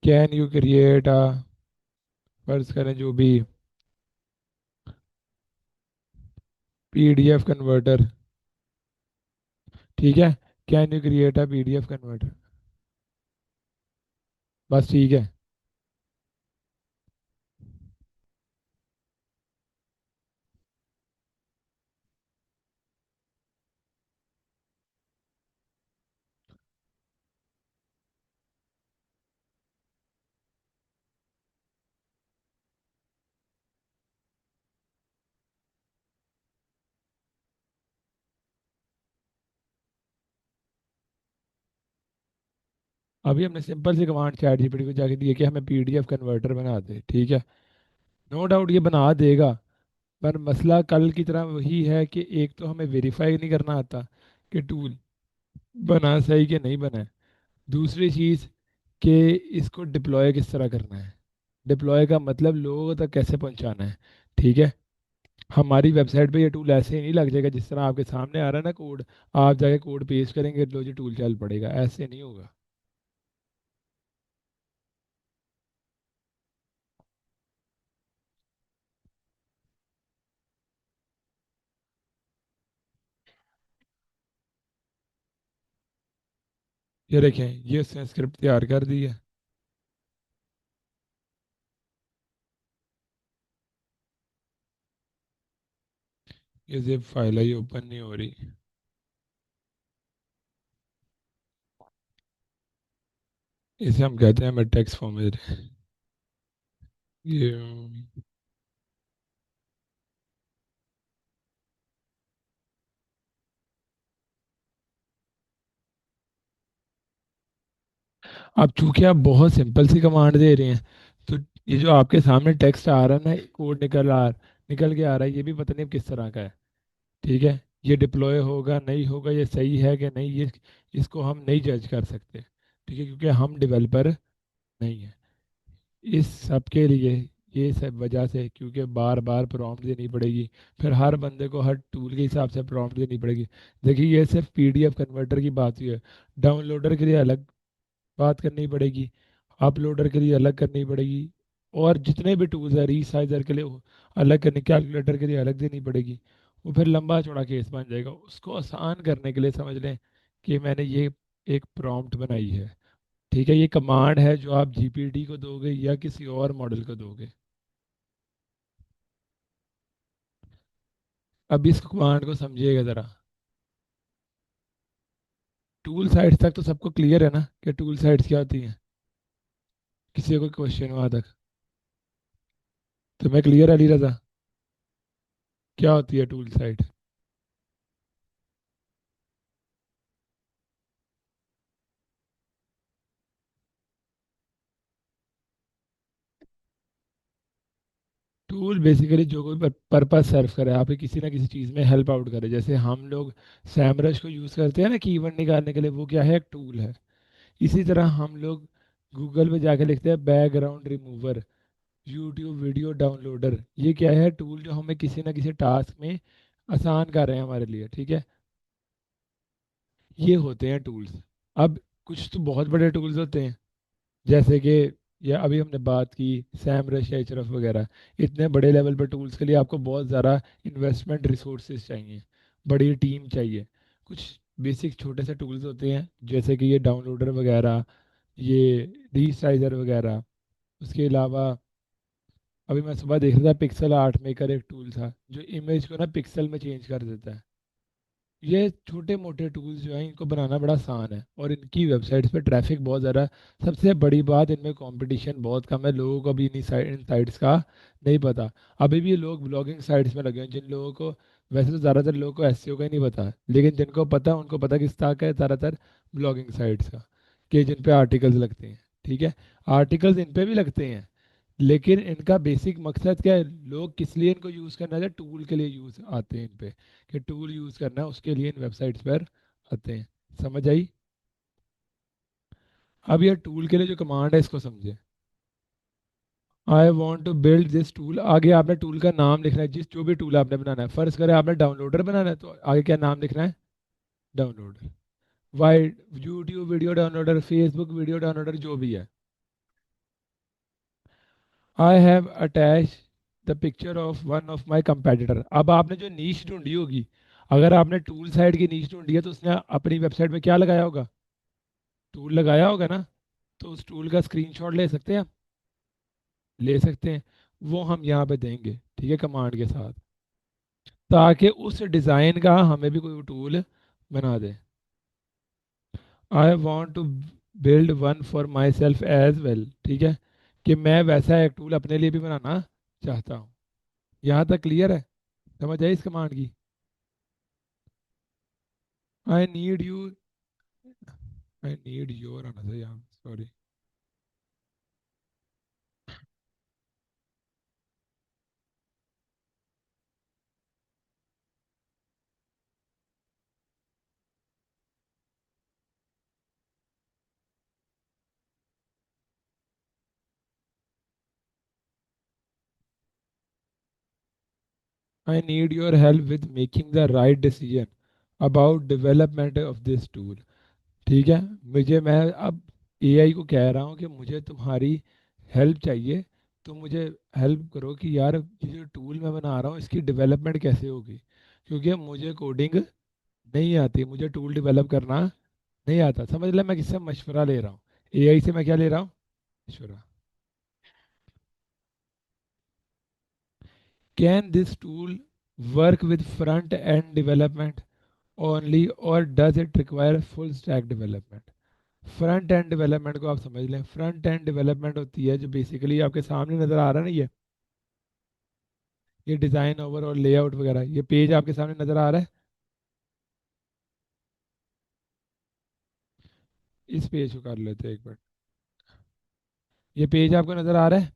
Can you create a, फर्ज करें जो भी, पीडीएफ कन्वर्टर। ठीक है, can you create a PDF converter. बस ठीक है। अभी हमने सिंपल सी कमांड चैट जीपीटी को जाके दी है कि हमें पीडीएफ कन्वर्टर बना दे। ठीक है, नो डाउट ये बना देगा। पर मसला कल की तरह वही है कि एक तो हमें वेरीफाई नहीं करना आता कि टूल बना सही कि नहीं बना है। दूसरी चीज़ कि इसको डिप्लॉय किस तरह करना है। डिप्लॉय का मतलब लोगों तक कैसे पहुंचाना है। ठीक है, हमारी वेबसाइट पे ये टूल ऐसे ही नहीं लग जाएगा जिस तरह आपके सामने आ रहा है ना कोड, आप जाके कोड पेस्ट करेंगे लो जी टूल चल पड़ेगा, ऐसे नहीं होगा। ये देखें, ये उसने स्क्रिप्ट तैयार कर दी है। ये जिप फाइल है, ये ओपन नहीं हो रही। इसे हम कहते हैं, हमें टेक्स्ट फॉर्मेट। ये अब चूंकि आप बहुत सिंपल सी कमांड दे रहे हैं, तो ये जो आपके सामने टेक्स्ट आ रहा है ना, कोड निकल के आ रहा है, ये भी पता नहीं अब किस तरह का है। ठीक है, ये डिप्लॉय होगा नहीं होगा, ये सही है कि नहीं, ये इसको हम नहीं जज कर सकते। ठीक है, क्योंकि हम डेवलपर नहीं है। इस सब के लिए, ये सब वजह से, क्योंकि बार बार प्रॉम्प्ट देनी पड़ेगी, फिर हर बंदे को हर टूल के हिसाब से प्रॉम्प्ट देनी पड़ेगी। देखिए, ये सिर्फ पीडीएफ कन्वर्टर की बात हुई है। डाउनलोडर के लिए अलग बात करनी पड़ेगी, अपलोडर के लिए अलग करनी पड़ेगी, और जितने भी टूल्स है रीसाइजर के लिए वो अलग करनी, कैलकुलेटर के लिए अलग देनी पड़ेगी। वो फिर लंबा चौड़ा केस बन जाएगा। उसको आसान करने के लिए समझ लें कि मैंने ये एक प्रॉम्प्ट बनाई है। ठीक है, ये कमांड है जो आप जीपीटी को दोगे या किसी और मॉडल को दोगे। अब इस कमांड को समझिएगा ज़रा। टूल साइट्स तक तो सबको क्लियर है ना कि टूल साइट्स क्या होती हैं? किसी को क्वेश्चन वहाँ तक? तो मैं क्लियर, अली रजा? क्या होती है टूल साइट? टूल बेसिकली जो कोई पर्पस सर्व करे, आपकी किसी ना किसी चीज़ में हेल्प आउट करे। जैसे हम लोग सैमरश को यूज़ करते हैं ना कीवर्ड निकालने के लिए, वो क्या है? एक टूल है। इसी तरह हम लोग गूगल पे जाके लिखते हैं background remover, YouTube video downloader, ये क्या है? टूल जो हमें किसी ना किसी टास्क में आसान कर रहे हैं हमारे लिए। ठीक है, ये होते हैं टूल्स। अब कुछ तो बहुत बड़े टूल्स होते हैं, जैसे कि, या अभी हमने बात की सैमरश या एचरफ वगैरह। इतने बड़े लेवल पर टूल्स के लिए आपको बहुत ज़्यादा इन्वेस्टमेंट रिसोर्सेज चाहिए, बड़ी टीम चाहिए। कुछ बेसिक छोटे से टूल्स होते हैं, जैसे कि ये डाउनलोडर वगैरह, ये रीसाइजर वगैरह। उसके अलावा अभी मैं सुबह देख रहा था, पिक्सल आर्ट मेकर एक टूल था जो इमेज को ना पिक्सल में चेंज कर देता है। ये छोटे मोटे टूल्स जो हैं, इनको बनाना बड़ा आसान है, और इनकी वेबसाइट्स पे ट्रैफिक बहुत ज़्यादा है। सबसे बड़ी बात, इनमें कंपटीशन बहुत कम है। लोगों को भी इन साइट्स का नहीं पता। अभी भी लोग ब्लॉगिंग साइट्स में लगे हैं, जिन लोगों को, वैसे तो ज़्यादातर लोगों को एसईओ का ही नहीं पता, लेकिन जिनको पता उनको पता किस तरह का है, ज़्यादातर ब्लॉगिंग साइट्स का, कि जिन पे आर्टिकल्स लगते हैं। ठीक है, आर्टिकल्स इन पे भी लगते हैं, लेकिन इनका बेसिक मकसद क्या है? लोग किस लिए इनको यूज़ करना है? टूल के लिए यूज़ आते हैं इन पे, कि टूल यूज़ करना है उसके लिए इन वेबसाइट्स पर आते हैं। समझ आई? अब ये टूल के लिए जो कमांड है, इसको समझे। I want to build this tool, आगे आपने टूल का नाम लिखना है, जिस जो भी टूल आपने बनाना है। फर्ज करें आपने डाउनलोडर बनाना है, तो आगे क्या नाम लिखना है? Downloader. Y, YouTube video downloader, Facebook video downloader, जो भी है। I have attach the picture of one of my competitor. अब आपने जो नीश ढूंढी होगी, अगर आपने टूल साइड की नीश ढूंढी है तो उसने अपनी वेबसाइट में क्या लगाया होगा? टूल लगाया होगा ना। तो उस टूल का स्क्रीनशॉट ले सकते हैं हम? ले सकते हैं। वो हम यहाँ पे देंगे, ठीक है, कमांड के साथ, ताकि उस डिज़ाइन का हमें भी कोई टूल बना दे। I want to build one for myself as well, ठीक है, कि मैं वैसा एक टूल अपने लिए भी बनाना चाहता हूँ। यहाँ तक क्लियर है? समझ आई इस कमांड की? I need you, I need your आना था यहाँ, sorry. I need your help with making the right decision about development of this tool. ठीक है, मुझे, मैं अब एआई को कह रहा हूँ कि मुझे तुम्हारी हेल्प चाहिए। तो मुझे हेल्प करो कि यार ये जो टूल मैं बना रहा हूँ इसकी डेवलपमेंट कैसे होगी, क्योंकि मुझे कोडिंग नहीं आती, मुझे टूल डेवलप करना नहीं आता। समझ ले, मैं किससे मशवरा ले रहा हूँ? एआई से मैं क्या ले रहा हूँ? मशवरा। Can this tool work with front end development only और does it require full stack development? Front end development को आप समझ लें, फ्रंट एंड डेवलपमेंट होती है जो बेसिकली आपके सामने नज़र आ रहा है ना, ये डिज़ाइन ओवर और लेआउट वगैरह, ये पेज आपके सामने नज़र आ रहा है। इस पेज को कर लेते हैं एक बार। ये पेज आपको नज़र आ रहा है,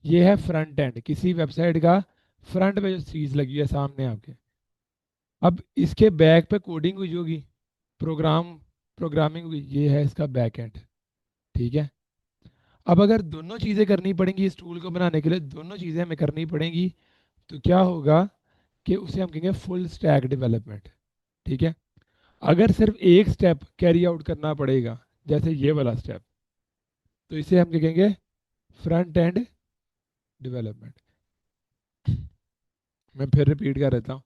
ये है फ्रंट एंड किसी वेबसाइट का। फ्रंट पे जो चीज़ लगी है सामने आपके, अब इसके बैक पे कोडिंग हुई होगी, प्रोग्राम प्रोग्रामिंग हुई, ये है इसका बैक एंड। ठीक है, अब अगर दोनों चीज़ें करनी पड़ेंगी इस टूल को बनाने के लिए, दोनों चीज़ें हमें करनी पड़ेंगी, तो क्या होगा कि उसे हम कहेंगे फुल स्टैक डेवलपमेंट। ठीक है, अगर सिर्फ एक स्टेप कैरी आउट करना पड़ेगा, जैसे ये वाला स्टेप, तो इसे हम क्या कहेंगे? Front end development. मैं फिर रिपीट कर देता हूँ।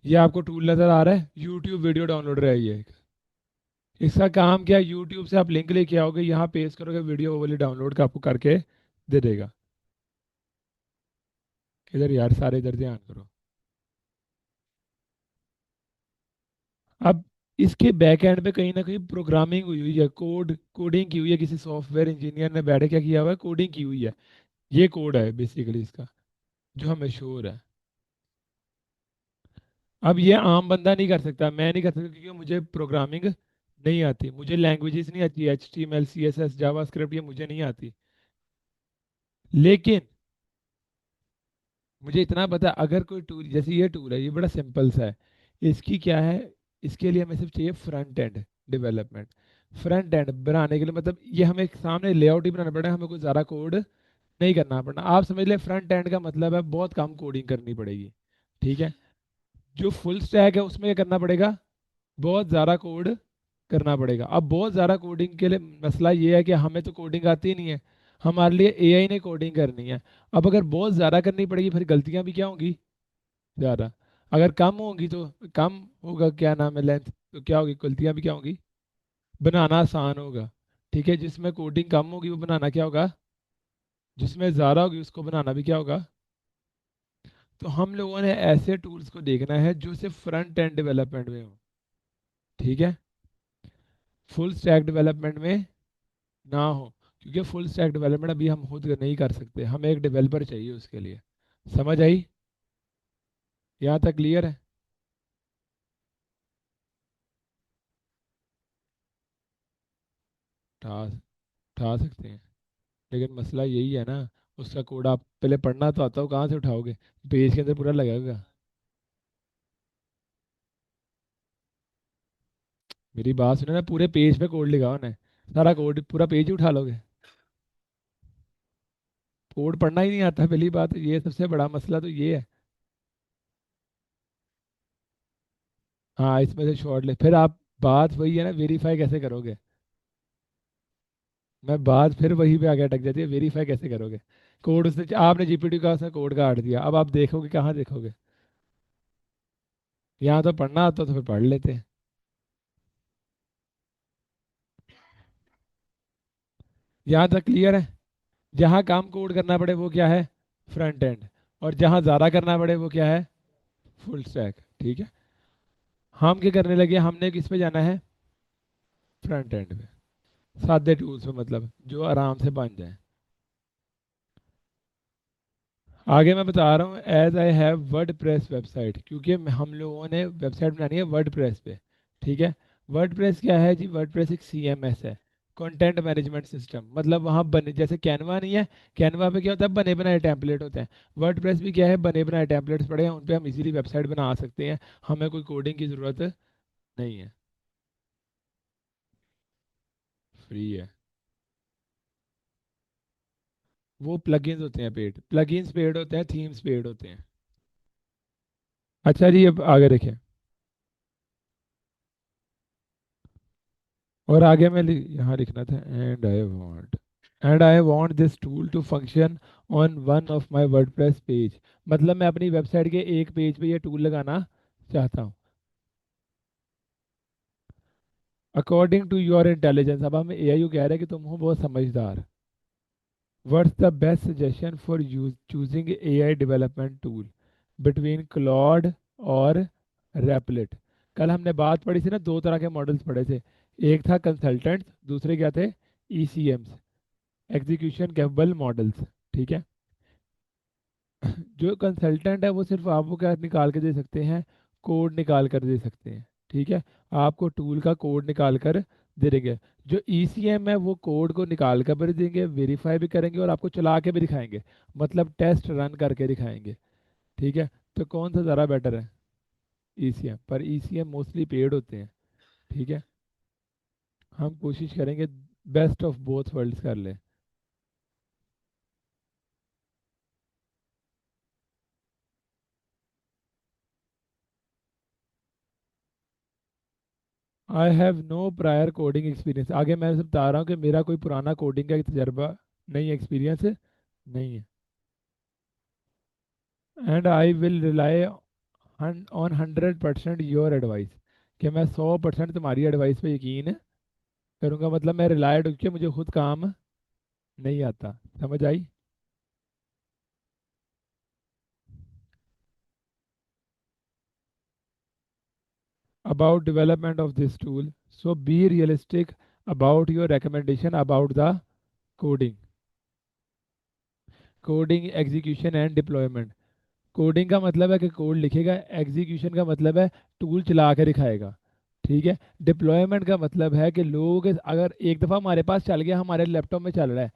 ये आपको टूल नज़र आ रहा है, यूट्यूब वीडियो डाउनलोडर है ये एक। इसका काम क्या है? यूट्यूब से आप लिंक लेके आओगे, यहाँ पेस्ट करोगे, वीडियो वो वाली डाउनलोड का आपको करके दे देगा। इधर यार सारे इधर ध्यान करो। अब इसके बैक एंड पे कहीं ना कहीं प्रोग्रामिंग हुई हुई है, कोडिंग की हुई है, किसी सॉफ्टवेयर इंजीनियर ने बैठे क्या किया हुआ है, कोडिंग की हुई है। ये कोड है बेसिकली इसका, जो हमें श्योर है। अब ये आम बंदा नहीं कर सकता, मैं नहीं कर सकता, क्योंकि मुझे प्रोग्रामिंग नहीं आती, मुझे लैंग्वेजेस नहीं आती, H T M L C S S JavaScript ये मुझे नहीं आती। लेकिन मुझे इतना पता, अगर कोई टूल, जैसे ये टूल है, ये बड़ा सिंपल सा है। इसकी क्या है, इसके लिए हमें सिर्फ चाहिए front end development. Front and बनाने के लिए मतलब ये हमें एक सामने लेआउट ही बनाना पड़ेगा, हमें कोई ज़्यादा कोड नहीं करना पड़ना। आप समझ ले, फ्रंट एंड का मतलब है बहुत कम कोडिंग करनी पड़ेगी। ठीक है, जो फुल स्टैक है उसमें क्या करना पड़ेगा? बहुत ज़्यादा कोड करना पड़ेगा। अब बहुत ज़्यादा कोडिंग के लिए मसला ये है कि हमें तो कोडिंग आती नहीं है, हमारे लिए एआई ने कोडिंग करनी है। अब अगर बहुत ज़्यादा करनी पड़ेगी, फिर गलतियाँ भी क्या होंगी? ज़्यादा। अगर कम होंगी तो कम होगा, क्या नाम है, लेंथ, तो क्या होगी? गलतियाँ भी क्या होंगी? बनाना आसान होगा। ठीक है, जिसमें कोडिंग कम होगी वो बनाना क्या होगा? जिसमें ज़्यादा होगी उसको बनाना भी क्या होगा? तो हम लोगों ने ऐसे टूल्स को देखना है जो सिर्फ फ्रंट एंड डेवलपमेंट में हो। ठीक है, फुल स्टैक डेवलपमेंट में ना हो, क्योंकि फुल स्टैक डेवलपमेंट अभी हम खुद नहीं कर सकते, हमें एक डेवलपर चाहिए उसके लिए। समझ आई? यहाँ तक क्लियर है? उठा उठा सकते हैं, लेकिन मसला यही है ना, उसका कोड आप पहले पढ़ना तो आता हो, कहाँ से उठाओगे? पेज के अंदर पूरा लगेगा। मेरी बात सुने ना, पूरे पेज पे कोड लिखा होना है, सारा कोड पूरा पेज ही उठा लोगे? कोड पढ़ना ही नहीं आता, पहली बात तो ये सबसे बड़ा मसला तो ये है। हाँ, इसमें से शॉर्ट ले, फिर आप, बात वही है ना, वेरीफाई कैसे करोगे? मैं बात फिर वहीं पे आके अटक जाती है, वेरीफाई कैसे करोगे? कोड उसने, आपने जीपीटी का उसने कोड काट दिया, अब आप देखोगे कहाँ देखोगे? यहाँ तो पढ़ना आता तो फिर पढ़ लेते। यहाँ तक क्लियर है? जहाँ काम कोड करना पड़े वो क्या है? Front end. और जहाँ ज़्यादा करना पड़े वो क्या है? Full stack. ठीक है। हम क्या करने लगे, हमने किस पे जाना है? फ्रंट एंड पे। सादे टूल्स पे, मतलब जो आराम से बन जाए। आगे मैं बता रहा हूँ, as I have WordPress website, क्योंकि हम लोगों ने वेबसाइट बनानी है वर्ड प्रेस पे। ठीक है। वर्ड प्रेस क्या है जी? वर्ड प्रेस एक CMS है, कंटेंट मैनेजमेंट सिस्टम। मतलब वहाँ बने, जैसे कैनवा नहीं है, कैनवा पे क्या होता है? बने बनाए टेम्पलेट होते हैं। वर्ड प्रेस भी क्या है? बने बनाए टेम्पलेट्स पड़े हैं, उन पे हम इजीली वेबसाइट बना सकते हैं। हमें कोई कोडिंग की ज़रूरत नहीं है। फ्री है। वो प्लगइन्स होते हैं पेड, प्लगइन्स पेड होते हैं, थीम्स पेड होते हैं। अच्छा जी, अब आगे देखें। और आगे मैं यहाँ लिखना था, and I want this tool to function on one of my WordPress page. मतलब मैं अपनी वेबसाइट के एक पेज पे ये टूल लगाना चाहता हूँ। अकॉर्डिंग टू योर इंटेलिजेंस, अब हमें AI को कह रहा है कि तुम हो बहुत समझदार। What's the best suggestion for use choosing AI development tool between Claude और रैपलेट? कल हमने बात पढ़ी थी ना, दो तरह के मॉडल्स पढ़े थे। एक था कंसल्टेंट, दूसरे क्या थे? ECMs, execution capable models. ठीक है। जो कंसल्टेंट है वो सिर्फ आपको क्या निकाल के दे सकते हैं? कोड निकाल कर दे सकते हैं। ठीक है। आपको टूल का कोड निकाल कर दे देंगे। जो ECM है वो कोड को निकाल कर भी देंगे, वेरीफाई भी करेंगे, और आपको चला के भी दिखाएंगे, मतलब टेस्ट रन करके दिखाएंगे। ठीक है। तो कौन सा ज़्यादा बेटर है? ECM, पर ECM मोस्टली पेड होते हैं। ठीक है। हम कोशिश करेंगे बेस्ट ऑफ बोथ वर्ल्ड्स कर ले। I have no prior coding experience. आगे मैं सिर्फ बता रहा हूँ कि मेरा कोई पुराना कोडिंग का तजर्बा नहीं, एक्सपीरियंस नहीं है। And I will rely on 100% your advice. कि मैं 100% तुम्हारी एडवाइस पे यकीन करूँगा, मतलब मैं रिलायड क्योंकि मुझे खुद काम नहीं आता। समझ आई? About development of this tool, so be realistic about your recommendation about the coding. Coding, execution and deployment. Coding का मतलब है कि कोड लिखेगा, एग्जीक्यूशन का मतलब है टूल चला के दिखाएगा। ठीक है। डिप्लॉयमेंट का मतलब है कि लोग, अगर एक दफ़ा हमारे पास चल गया, हमारे लैपटॉप में चल रहा है,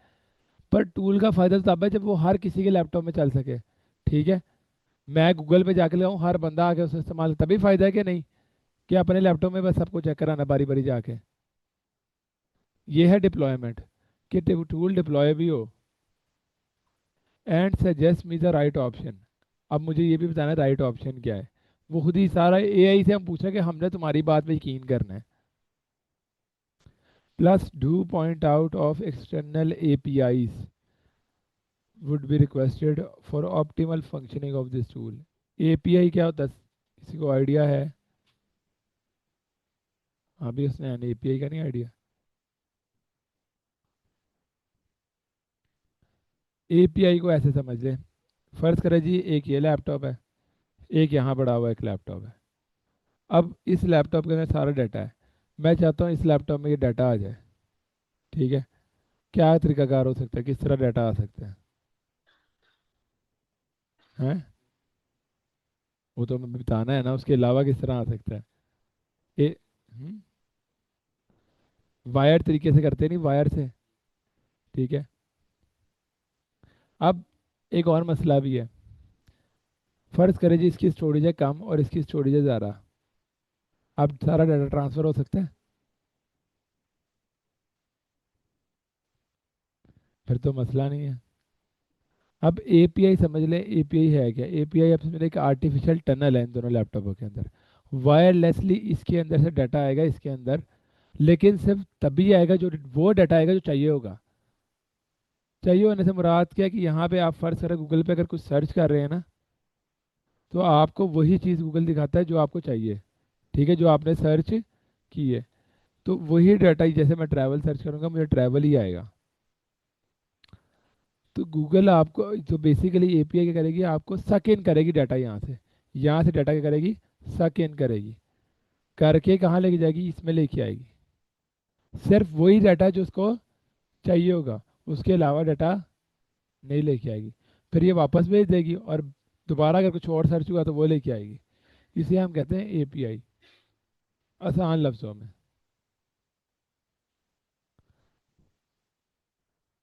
पर टूल का फ़ायदा तब है जब वो हर किसी के लैपटॉप में चल सके। ठीक है। मैं गूगल पे जाके लगाऊँ, हर बंदा आके उसे इस्तेमाल, तभी फ़ायदा है कि नहीं? कि अपने लैपटॉप में बस सबको चेक कराना बारी बारी जाके। ये है डिप्लॉयमेंट, कि टूल डिप्लॉय भी हो। And suggest me the right option. अब मुझे ये भी बताना राइट ऑप्शन क्या है। वो खुद ही सारा AI से हम पूछा कि हमने तुम्हारी बात पे यकीन करना है। Plus do point out of external APIs would be requested for optimal functioning of this tool. API क्या होता है? किसी को आइडिया है? अभी उसने API का नहीं आइडिया? API को ऐसे समझ ले, फर्ज करें जी एक ये लैपटॉप है, एक यहाँ पड़ा हुआ एक लैपटॉप है। अब इस लैपटॉप के अंदर सारा डाटा है, मैं चाहता हूँ इस लैपटॉप में ये डाटा आ जाए। ठीक है। क्या तरीकाकार हो सकता है, किस तरह डाटा आ सकता है? हैं? वो तो हमें बताना है ना, उसके अलावा किस तरह आ सकता है? ए वायर तरीके से करते नहीं, वायर से। ठीक है। अब एक और मसला भी है। फर्ज करें जी इसकी स्टोरेज है कम और इसकी स्टोरेज है ज़्यादा। अब सारा डाटा ट्रांसफ़र हो सकता है? फिर तो मसला नहीं है। अब API समझ ले, API है क्या? API अब समझ ले एक आर्टिफिशियल टनल है इन दोनों लैपटॉपों के अंदर। वायरलेसली इसके अंदर से डाटा आएगा इसके अंदर, लेकिन सिर्फ तभी आएगा जो वो डाटा आएगा जो चाहिए होगा। चाहिए होने से मुराद क्या है कि यहाँ पे आप फर्ज करें गूगल पे अगर कुछ सर्च कर रहे हैं ना, तो आपको वही चीज़ गूगल दिखाता है जो आपको चाहिए। ठीक है, जो आपने सर्च की है। तो वही डाटा ही, जैसे मैं ट्रैवल सर्च करूँगा मुझे ट्रैवल ही आएगा। तो गूगल आपको जो बेसिकली एपीआई क्या करेगी, आपको सक इन करेगी डाटा यहाँ से डाटा क्या करेगी, सक इन करेगी, करके कहाँ लेके जाएगी, इसमें लेके आएगी। सिर्फ वही डाटा जो उसको चाहिए होगा, उसके अलावा डाटा नहीं लेके आएगी। फिर ये वापस भेज देगी और दोबारा अगर कुछ और सर्च हुआ तो वो लेके आएगी। इसे हम कहते हैं एपीआई, आसान लफ्ज़ों में।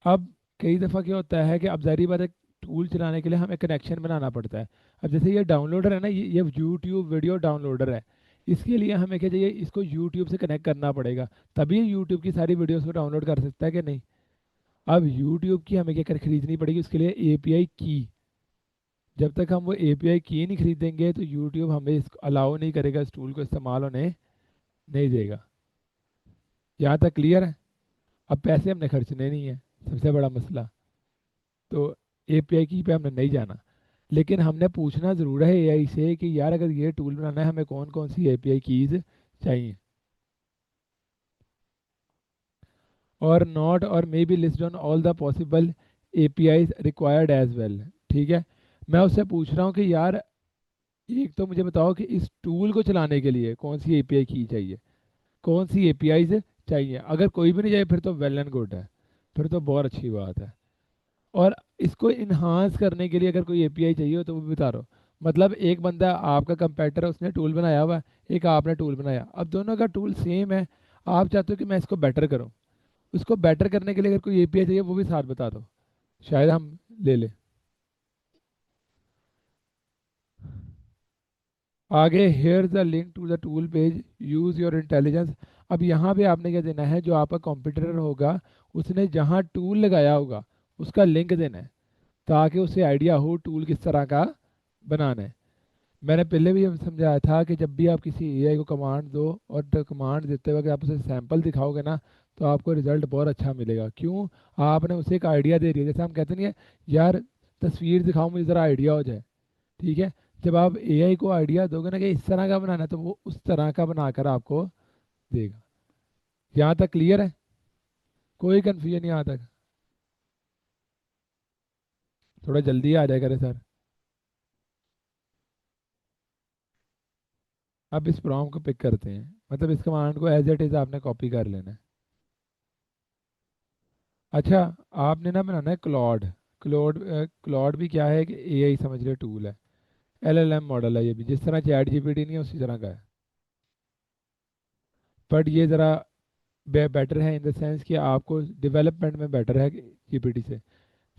अब कई दफ़ा क्या होता है कि अब ज़ाहिर बात है, टूल चलाने के लिए हमें कनेक्शन बनाना पड़ता है। अब जैसे ये डाउनलोडर है ना, ये यूट्यूब वीडियो डाउनलोडर है। इसके लिए हमें क्या चाहिए, इसको यूट्यूब से कनेक्ट करना पड़ेगा, तभी यूट्यूब की सारी वीडियोस को डाउनलोड कर सकता है कि नहीं। अब यूट्यूब की हमें क्या कर खरीदनी पड़ेगी, उसके लिए एपीआई की। जब तक हम वो एपीआई की नहीं खरीदेंगे तो यूट्यूब हमें इसको अलाउ नहीं करेगा, इस टूल को इस्तेमाल होने नहीं देगा। यहाँ तक क्लियर है। अब पैसे हमने खर्चने नहीं है, सबसे बड़ा मसला। तो एपीआई की पे हमने नहीं जाना, लेकिन हमने पूछना ज़रूर है एआई से कि यार अगर ये टूल बनाना है हमें कौन कौन सी एपीआई कीज़ चाहिए, और नॉट और maybe list on all the possible APIs required as well. ठीक है, मैं उससे पूछ रहा हूँ कि यार एक तो मुझे बताओ कि इस टूल को चलाने के लिए कौन सी एपीआई की चाहिए, कौन सी एपीआईज चाहिए। अगर कोई भी नहीं चाहिए फिर तो वेल एंड गुड है, फिर तो बहुत अच्छी बात है। और इसको इन्हांस करने के लिए अगर कोई एपीआई चाहिए हो तो वो भी बता रहा हूँ। मतलब एक बंदा आपका कंपेटर है, उसने टूल बनाया हुआ है, एक आपने टूल बनाया, अब दोनों का टूल सेम है। आप चाहते हो कि मैं इसको बेटर करूँ, उसको बेटर करने के लिए अगर कोई एपीआई चाहिए वो भी साथ बता दो, शायद हम ले लें। आगे here the link to the tool page, use your intelligence. अब यहाँ पे आपने क्या देना है, जो आपका कंप्यूटर होगा उसने जहाँ टूल लगाया होगा उसका लिंक देना है, ताकि उसे आइडिया हो टूल किस तरह का बनाना है। मैंने पहले भी समझाया था कि जब भी आप किसी एआई को कमांड दो और कमांड देते वक्त आप उसे सैंपल दिखाओगे ना, तो आपको रिजल्ट बहुत अच्छा मिलेगा। क्यों, आपने उसे एक आइडिया दे दिया। जैसे हम कहते नहीं है, यार तस्वीर दिखाओ मुझे ज़रा आइडिया हो जाए। ठीक है, जब आप एआई को आइडिया दोगे ना कि इस तरह का बनाना है, तो वो उस तरह का बनाकर आपको देगा। यहाँ तक क्लियर है, कोई कन्फ्यूजन यहाँ तक। थोड़ा जल्दी आ जाए करे सर। अब इस प्रॉम्प्ट को पिक करते हैं, मतलब इस कमांड को एज इट इज़ आपने कॉपी कर लेना है। अच्छा, आपने ना बनाना है क्लॉड। क्लॉड भी क्या है कि एआई समझ रहे टूल है, एलएलएम मॉडल है। ये भी जिस तरह चैट जीपीटी नहीं है उसी तरह का है, बट ये ज़रा बेटर है इन द सेंस कि आपको डेवलपमेंट में बेटर है जीपीटी से।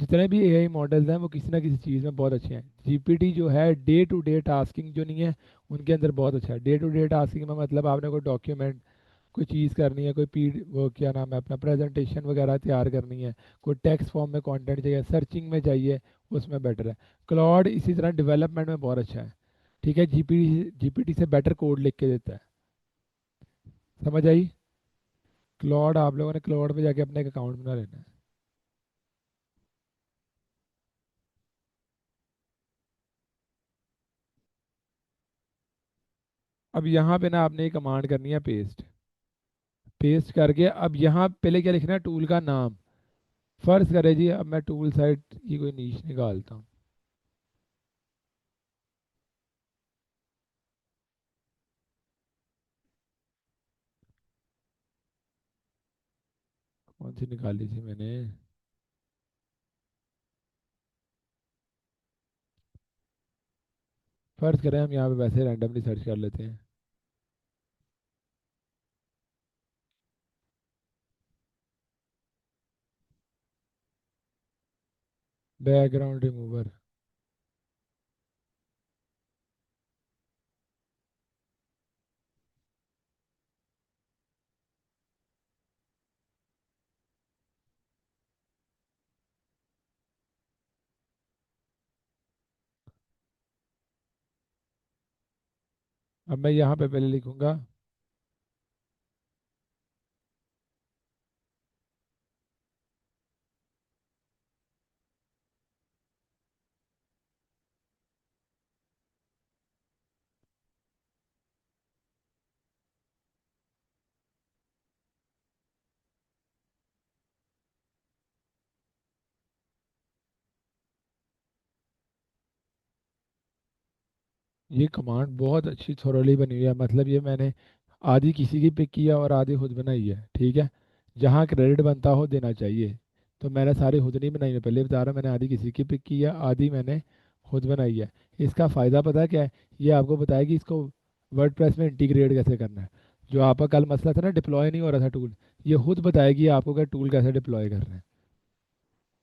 जितने भी एआई मॉडल्स हैं वो किसी ना किसी चीज़ में बहुत अच्छे हैं। जीपीटी जो है डे टू डे टास्किंग जो नहीं है उनके अंदर बहुत अच्छा है। डे टू डे टास्किंग में मतलब आपने कोई डॉक्यूमेंट, कोई चीज़ करनी है, कोई पी वो क्या नाम है अपना प्रेजेंटेशन वगैरह तैयार करनी है, कोई टेक्स्ट फॉर्म में कंटेंट चाहिए, सर्चिंग में चाहिए, उसमें बेटर है। क्लॉड इसी तरह डेवलपमेंट में बहुत अच्छा है। ठीक है, जीपीटी जीपीटी से बेटर कोड लिख के देता है। समझ आई। क्लॉड आप लोगों ने क्लॉड पे जाके अपना एक अकाउंट बना लेना है। अब यहाँ पे ना आपने एक कमांड करनी है पेस्ट। पेस्ट करके अब यहाँ पहले क्या लिखना है, टूल का नाम। फर्ज करें जी, अब मैं टूल साइट की कोई नीच निकालता हूँ। कौन सी निकाली थी मैंने। फर्ज करें हम यहाँ पे वैसे रैंडमली सर्च कर लेते हैं। Background remover. अब मैं यहाँ पे पहले लिखूंगा ये कमांड बहुत अच्छी थोरोली बनी हुई है, मतलब ये मैंने आधी किसी की पिक किया और आधी खुद बनाई है, ठीक है। जहाँ क्रेडिट बनता हो देना चाहिए, तो मैंने सारी खुद नहीं बनाई, मैं पहले बता रहा हूँ, मैंने आधी किसी की पिक की है, आधी मैंने खुद बनाई है। इसका फ़ायदा पता है क्या है? ये आपको बताएगी इसको वर्डप्रेस में इंटीग्रेट कैसे करना है। जो आपका कल मसला था ना, डिप्लॉय नहीं हो रहा था टूल, ये खुद बताएगी आपको कि टूल कैसे डिप्लॉय करना है।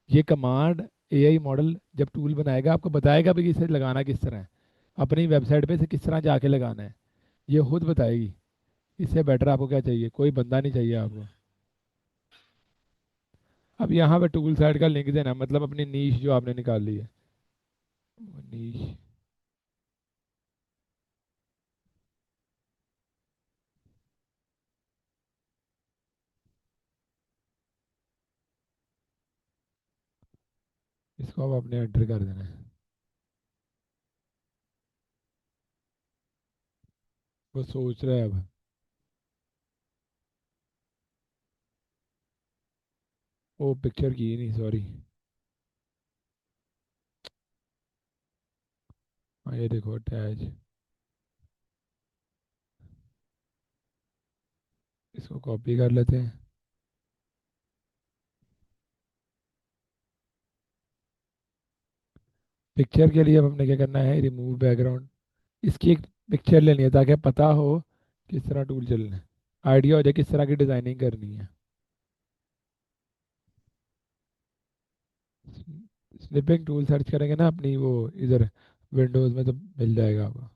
ये कमांड एआई मॉडल जब टूल बनाएगा आपको बताएगा भी कि इसे लगाना किस तरह है, अपनी वेबसाइट पे इसे किस तरह जाके लगाना है, ये खुद बताएगी। इससे बेटर आपको क्या चाहिए? कोई बंदा नहीं चाहिए आपको। अब यहाँ पे टूल साइट का लिंक देना, मतलब अपनी नीश जो आपने निकाल ली है, वो नीश। इसको अब अपने एंटर कर देना है। वो सोच रहा है अब। वो पिक्चर की ही नहीं, सॉरी। हाँ ये देखो अटैच। इसको कॉपी कर लेते हैं। पिक्चर के लिए अब हमने क्या करना है, रिमूव बैकग्राउंड। इसकी एक पिक्चर लेनी है ताकि पता हो किस तरह टूल चलना है, आइडिया हो जाए किस तरह की डिज़ाइनिंग करनी है। स्निपिंग टूल सर्च करेंगे ना अपनी वो इधर विंडोज़ में, तो मिल जाएगा आपको।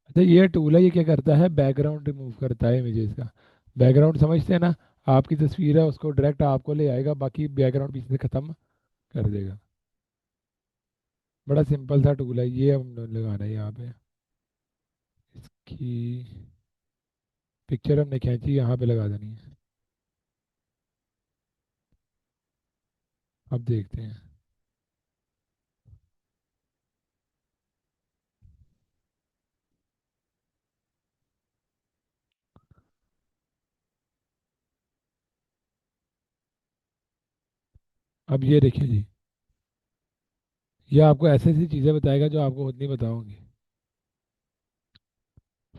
अच्छा ये टूल है, ये क्या करता है, बैकग्राउंड रिमूव करता है इमेजेस का। बैकग्राउंड समझते हैं ना, आपकी तस्वीर है उसको डायरेक्ट आपको ले आएगा, बाकी बैकग्राउंड पीछे से ख़त्म कर देगा। बड़ा सिंपल सा टूल है ये, हम लगाना है यहाँ पे। इसकी पिक्चर हमने खींची यहाँ पे लगा देनी है। अब देखते हैं। अब ये देखिए जी, ये आपको ऐसी ऐसी चीज़ें बताएगा जो आपको खुद नहीं बताऊंगी।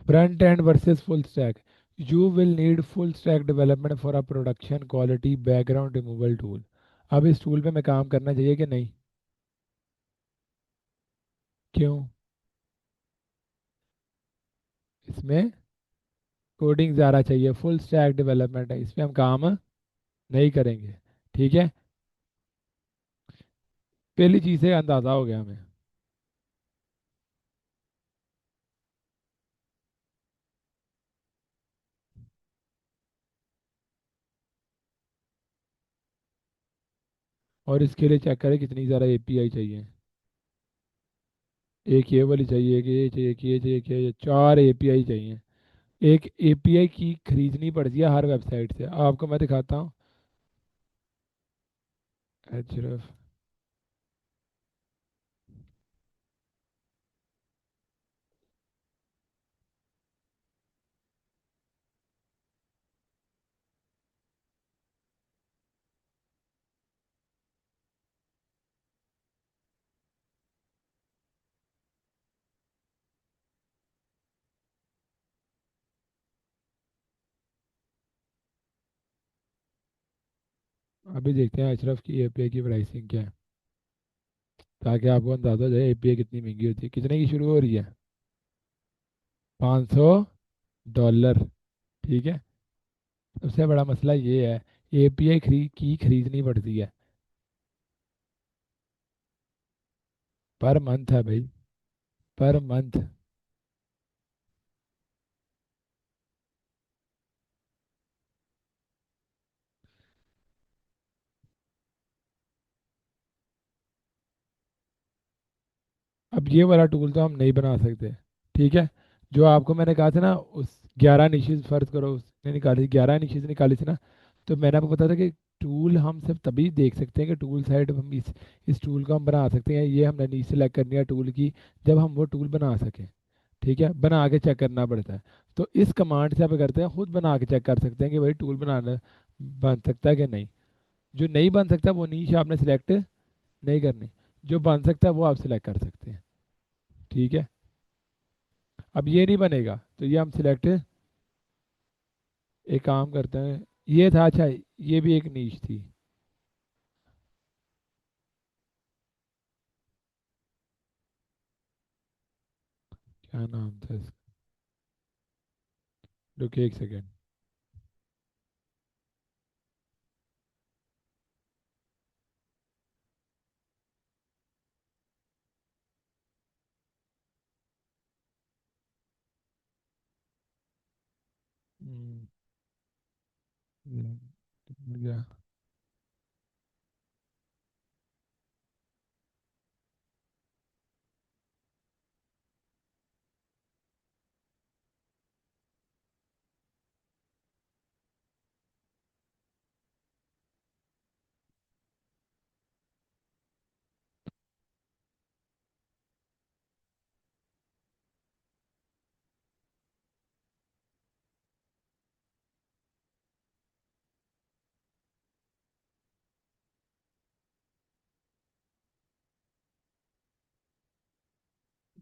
Front end versus full stack, you will need full stack development for a production quality background removal tool. अब इस टूल पे मैं काम करना चाहिए कि नहीं? क्यों? इसमें कोडिंग ज़्यादा चाहिए, फुल स्टैक डेवलपमेंट है, इस पे हम काम नहीं करेंगे, ठीक है। पहली चीज़ से अंदाज़ा हो गया हमें। और इसके लिए चेक करें कितनी ज़्यादा एपीआई चाहिए। एक ये वाली चाहिए, एक ये चाहिए, एक ये चाहिए, एक ये, चार एपीआई चाहिए। एक एपीआई की खरीदनी पड़ती है हर वेबसाइट से, आपको मैं दिखाता हूँ। एचरफ। अभी देखते हैं अशरफ की एपीआई की प्राइसिंग क्या है, ताकि आपको अंदाजा हो जाए एपीआई कितनी महंगी होती है। कितने की शुरू हो रही है? $500, ठीक है। सबसे बड़ा मसला ये है, एपीआई की खरीदनी पड़ती है, पर मंथ है भाई, पर मंथ। अब ये वाला टूल तो हम नहीं बना सकते, ठीक है। जो आपको मैंने कहा था ना, उस 11 निशेज फर्ज करो उसने निकाली, 11 निशेज निकाली थी ना, तो मैंने आपको बताया था कि टूल हम सिर्फ तभी देख सकते हैं कि टूल साइड हम इस टूल को हम बना सकते हैं, ये हमने नीचे सेलेक्ट करनी है टूल की, जब हम वो टूल बना सकें। ठीक है, बना के चेक करना पड़ता है। तो इस कमांड से आप करते हैं, खुद बना के चेक कर सकते हैं कि भाई टूल बनाना बन सकता है कि नहीं। जो नहीं बन सकता वो नीच आपने सिलेक्ट नहीं करनी, जो बन सकता है वो आप सिलेक्ट कर सकते हैं। ठीक है, अब ये नहीं बनेगा तो ये हम सिलेक्ट, एक काम करते हैं, ये था अच्छा, ये भी एक नीच थी। क्या नाम था इसका, रुकिए एक सेकेंड। हम्म, मिल गया।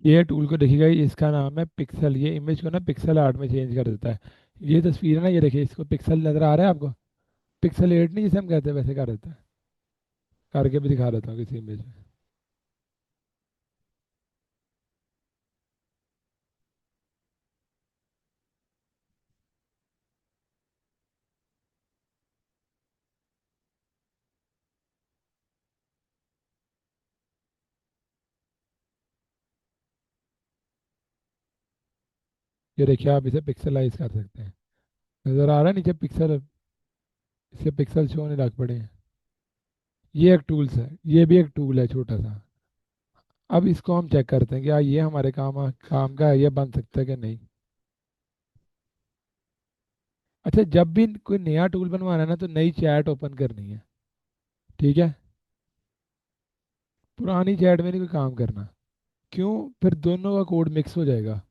ये टूल को देखिएगा, इसका नाम है पिक्सल, ये इमेज को ना पिक्सल आर्ट में चेंज कर देता है। ये तस्वीर है ना, ये देखिए, इसको पिक्सल नजर आ रहा है आपको, पिक्सल एट नहीं जिसे हम कहते हैं, वैसे कर देता है। करके भी दिखा देता हूँ किसी इमेज में। ये देखिए, आप इसे पिक्सलाइज कर सकते हैं, नजर आ रहा है नीचे पिक्सल, इसके पिक्सल शो होने लग पड़े हैं। ये एक टूल्स है, ये भी एक टूल है छोटा सा। अब इसको हम चेक करते हैं कि ये हमारे काम काम का है, ये बन सकता है कि नहीं। अच्छा, जब भी कोई नया टूल बनवाना है ना, तो नई चैट ओपन करनी है। ठीक है, पुरानी चैट में नहीं कोई काम करना। क्यों? फिर दोनों का कोड मिक्स हो जाएगा।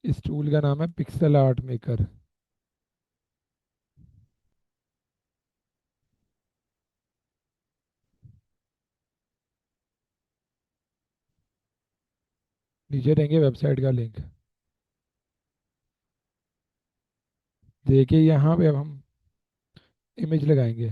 इस टूल का नाम है पिक्सल आर्ट मेकर। नीचे देंगे वेबसाइट का लिंक। देखिए यहाँ पे अब हम इमेज लगाएंगे।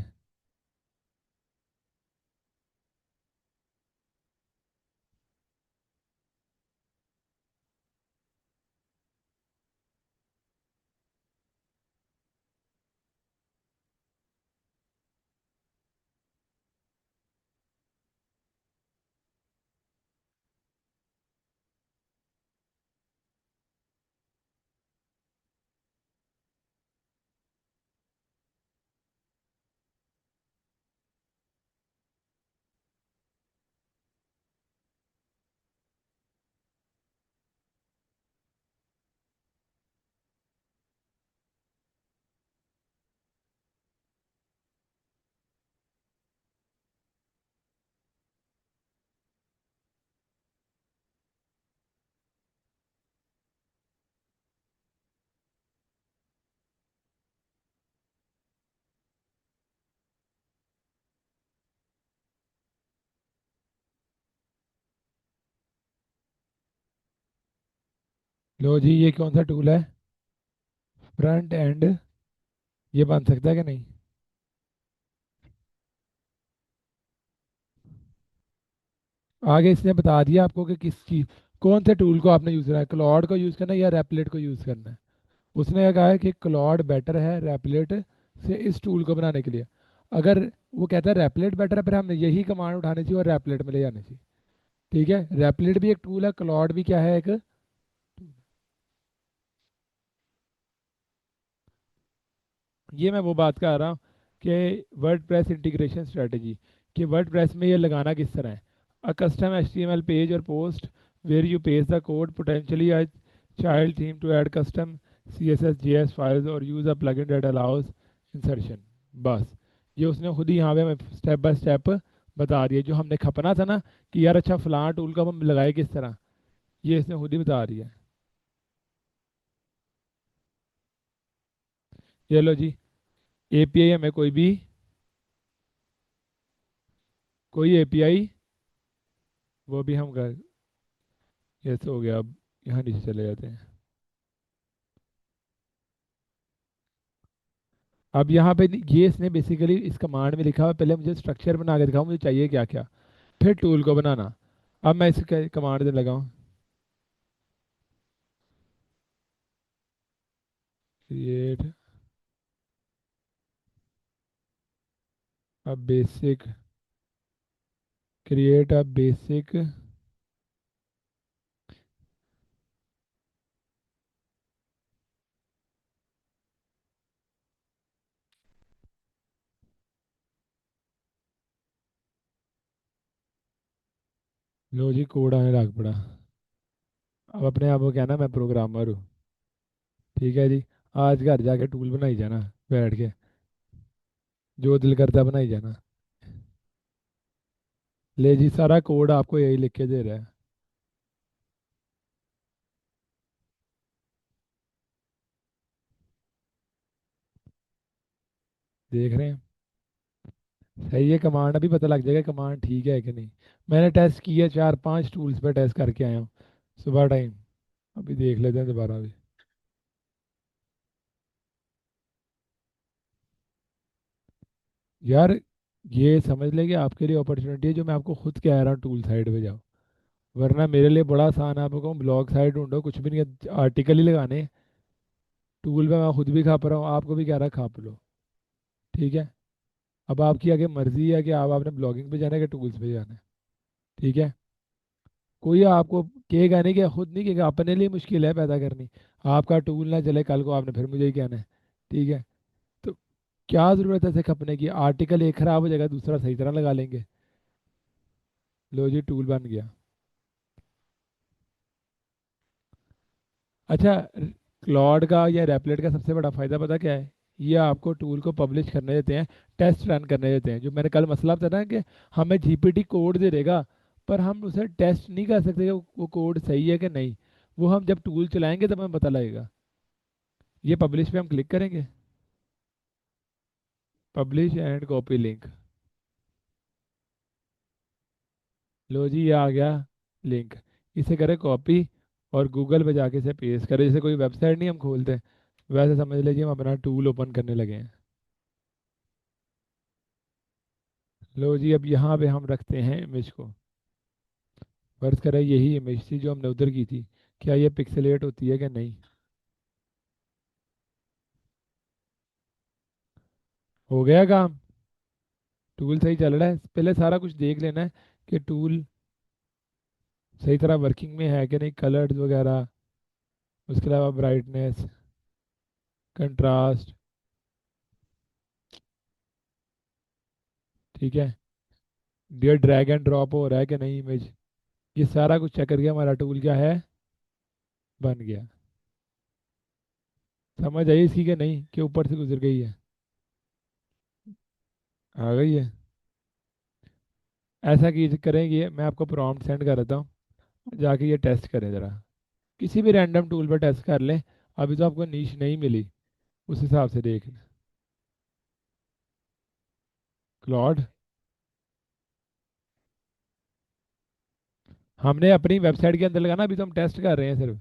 लो जी, ये कौन सा टूल है, फ्रंट एंड, ये बन सकता है कि नहीं? आगे इसने बता दिया आपको कि किस चीज, कौन से टूल को आपने यूज करना है, क्लॉड को यूज करना है या रैपलेट को यूज करना है। उसने ये कहा है कि क्लॉड बेटर है रैपलेट से इस टूल को बनाने के लिए। अगर वो कहता है रैपलेट बेटर है, फिर हमने यही कमांड उठानी चाहिए और रैपलेट में ले जानी चाहिए। ठीक है, रैपलेट भी एक टूल है, क्लॉड भी क्या है, एक। ये मैं वो बात कर रहा हूँ कि वर्ड प्रेस इंटीग्रेशन स्ट्रेटेजी, कि वर्ड प्रेस में ये लगाना किस तरह है। अ कस्टम HTML पेज और post where you paste the code, potentially a child theme to add custom CSS JS files or use a plugin that allows insertion. बस ये उसने खुद ही यहाँ पे हमें स्टेप बाय स्टेप बता दिया, जो हमने खपना था ना कि यार अच्छा फलां टूल का हम लगाए किस तरह, ये इसने खुद ही बता रही है। ये लो जी, एपीआई हमें कोई एपीआई वो भी हम कर, ये तो हो गया। अब यहाँ नीचे चले जाते हैं। अब यहाँ पे ये इसने बेसिकली इस कमांड में लिखा हुआ है, पहले मुझे स्ट्रक्चर बना के दिखाओ मुझे चाहिए क्या क्या, फिर टूल को बनाना। अब मैं इस कमांड से लगाऊं, create a basic, create a basic लो जी, कोड आने लग पड़ा। अब अपने आप को कहना मैं प्रोग्रामर हूँ। ठीक है जी, आज घर जाके टूल बनाई जाना बैठ के, जो दिल करता है बनाई जाना। ले जी, सारा कोड आपको यही लिख के दे रहा है, देख रहे हैं। सही है, कमांड अभी पता लग जाएगा कमांड ठीक है कि नहीं। मैंने टेस्ट किया, 4 5 टूल्स पे टेस्ट करके आया हूँ सुबह टाइम। अभी देख लेते हैं दोबारा भी। यार ये समझ ले कि आपके लिए अपॉर्चुनिटी है, जो मैं आपको खुद कह रहा हूँ टूल साइड पे जाओ, वरना मेरे लिए बड़ा आसान है। आपको कहूँ ब्लॉग साइड ढूंढो, कुछ भी नहीं है, आर्टिकल ही लगाने हैं। टूल पे मैं खुद भी खाप रहा हूँ, आपको भी कह रहा खाप लो। ठीक है, अब आपकी आगे मर्जी है कि आप आपने ब्लॉगिंग पे जाना है कि टूल्स पे जाना है। ठीक है, कोई आपको कहेगा नहीं कि खुद नहीं कहेगा, अपने लिए मुश्किल है पैदा करनी। आपका टूल ना चले कल को आपने फिर मुझे ही कहना है। ठीक है, तो क्या ज़रूरत है ऐसे खपने की, आर्टिकल एक खराब हो जाएगा दूसरा सही तरह लगा लेंगे। लो जी, टूल बन गया। अच्छा, क्लॉड का या रेपलेट का सबसे बड़ा फ़ायदा पता क्या है? ये आपको टूल को पब्लिश करने देते हैं, टेस्ट रन करने देते हैं। जो मैंने कल मसला बताया ना कि हमें जीपीटी कोड दे देगा, पर हम उसे टेस्ट नहीं कर सकते कि वो कोड सही है कि नहीं। वो हम जब टूल चलाएंगे तब हमें पता लगेगा। ये पब्लिश पे हम क्लिक करेंगे, पब्लिश एंड कॉपी लिंक। लो जी, ये आ गया लिंक। इसे करें कॉपी और गूगल पे जाके इसे पेस्ट करें, जैसे कोई वेबसाइट नहीं हम खोलते, वैसे समझ लीजिए हम अपना टूल ओपन करने लगे हैं। लो जी, अब यहाँ पे हम रखते हैं इमेज को। फर्ज करें यही इमेज थी जो हमने उधर की थी, क्या ये पिक्सेलेट होती है कि नहीं? हो गया काम, टूल सही चल रहा है। पहले सारा कुछ देख लेना है कि टूल सही तरह वर्किंग में है कि नहीं, कलर्स वगैरह, उसके अलावा ब्राइटनेस, कंट्रास्ट। ठीक है, ये ड्रैग एंड ड्रॉप हो रहा है कि नहीं इमेज, ये सारा कुछ चेक करके हमारा टूल क्या है, बन गया। समझ आई इसकी कि नहीं, कि ऊपर से गुजर गई है? आ गई है। ऐसा की करेंगे, मैं आपको प्रॉम्प्ट सेंड कर देता हूँ, जाके ये टेस्ट करें ज़रा, किसी भी रैंडम टूल पर टेस्ट कर लें। अभी तो आपको नीश नहीं मिली, उस हिसाब से देख लें। क्लॉड हमने अपनी वेबसाइट के अंदर लगाना, अभी तो हम टेस्ट कर रहे हैं सिर्फ।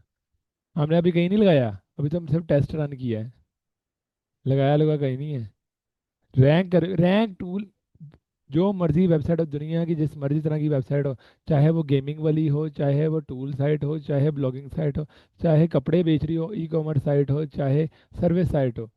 हमने अभी कहीं नहीं लगाया, अभी तो हम सिर्फ टेस्ट रन किया है, लगाया लगा कहीं नहीं है। रैंक कर, रैंक टूल, जो मर्जी वेबसाइट हो, दुनिया की जिस मर्जी तरह की वेबसाइट हो, चाहे वो गेमिंग वाली हो, चाहे वो टूल साइट हो, चाहे ब्लॉगिंग साइट हो, चाहे कपड़े बेच रही हो, ई कॉमर्स साइट हो, चाहे सर्विस साइट हो,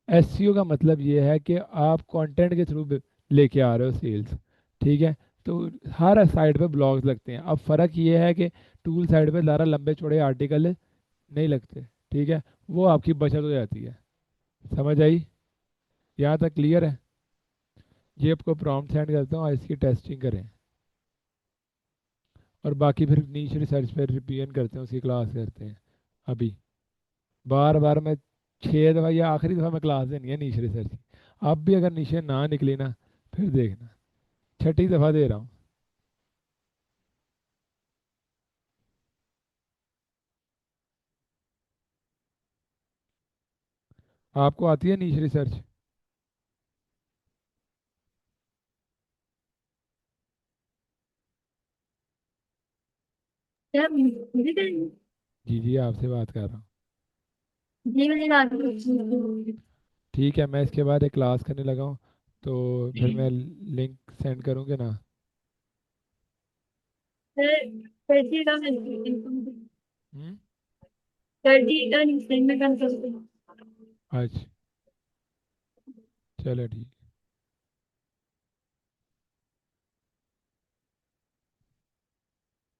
एसईओ का मतलब ये है कि आप कंटेंट के थ्रू लेके आ रहे हो सेल्स। ठीक है, तो हर साइड पे ब्लॉग्स लगते हैं। अब फ़र्क ये है कि टूल साइड पे ज़्यादा लंबे चौड़े आर्टिकल नहीं लगते। ठीक है, वो आपकी बचत हो जाती है। समझ आई? यहाँ तक क्लियर है? ये आपको प्रॉम्प्ट सेंड करता हूँ, इसकी टेस्टिंग करें। और बाकी फिर नीच रिसर्च पे रिवीजन करते हैं, उसकी क्लास करते हैं। अभी बार बार मैं 6 दफ़ा या आखिरी दफ़ा मैं क्लास देनी है नीच रिसर्च की। अब भी अगर नीचे ना निकली ना, फिर देखना, छठी दफ़ा दे रहा हूँ। आपको आती है नीच रिसर्च? क्या मुझे करनी? जी जी, आपसे बात कर रहा हूँ। जी मैंने रात को की। ठीक है, मैं इसके बाद एक क्लास करने लगा हूँ, तो फिर मैं लिंक सेंड करूँगे ना। सर कर दिएगा मैं कर हम्म। दिएगा, नहीं में कर सकते। अच्छा, चलो ठीक।